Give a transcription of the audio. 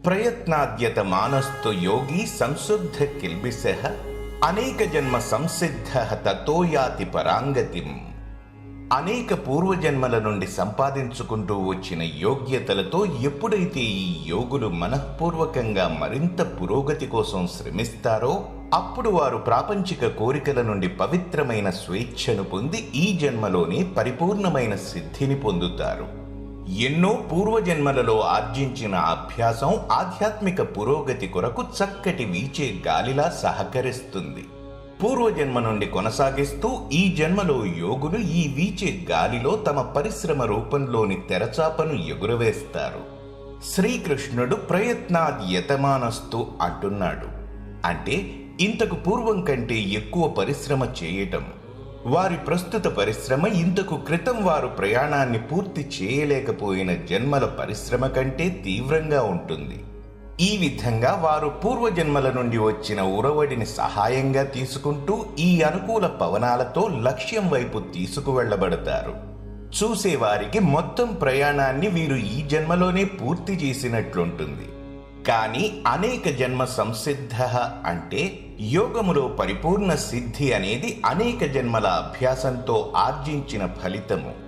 ప్రయత్నాద్యతమానస్తు యోగి సంశుద్ధ కిల్బిషః అనేక జన్మ సంసిద్ధః తతో యాతి పరాంగతిం. అనేక పూర్వజన్మల నుండి సంపాదించుకుంటూ వచ్చిన యోగ్యతలతో ఎప్పుడైతే ఈ యోగులు మనఃపూర్వకంగా మరింత పురోగతి కోసం శ్రమిస్తారో అప్పుడు వారు ప్రాపంచిక కోరికల నుండి పవిత్రమైన స్వేచ్ఛను పొంది ఈ జన్మలోనే పరిపూర్ణమైన సిద్ధిని పొందుతారు. ఎన్నో పూర్వజన్మలలో ఆర్జించిన అభ్యాసం ఆధ్యాత్మిక పురోగతి కొరకు చక్కటి వీచే గాలిలా సహకరిస్తుంది. పూర్వజన్మ నుండి కొనసాగిస్తూ ఈ జన్మలో యోగులు ఈ వీచే గాలిలో తమ పరిశ్రమ రూపంలోని తెరచాపను ఎగురవేస్తారు. శ్రీకృష్ణుడు ప్రయత్నాద్యతమానస్తు అంటున్నాడు. అంటే ఇంతకు పూర్వం కంటే ఎక్కువ పరిశ్రమ చేయటం. వారి ప్రస్తుత పరిశ్రమ ఇంతకు క్రితం వారు ప్రయాణాన్ని పూర్తి చేయలేకపోయిన జన్మల పరిశ్రమ కంటే తీవ్రంగా ఉంటుంది. ఈ విధంగా వారు పూర్వజన్మల నుండి వచ్చిన ఉరవడిని సహాయంగా తీసుకుంటూ ఈ అనుకూల పవనాలతో లక్ష్యం వైపు తీసుకువెళ్లబడతారు. చూసేవారికి మొత్తం ప్రయాణాన్ని వీరు ఈ జన్మలోనే పూర్తి చేసినట్లుంటుంది. కానీ అనేక జన్మ సంసిద్ధ అంటే యోగములో పరిపూర్ణ సిద్ధి అనేది అనేక జన్మల అభ్యాసంతో ఆర్జించిన ఫలితము.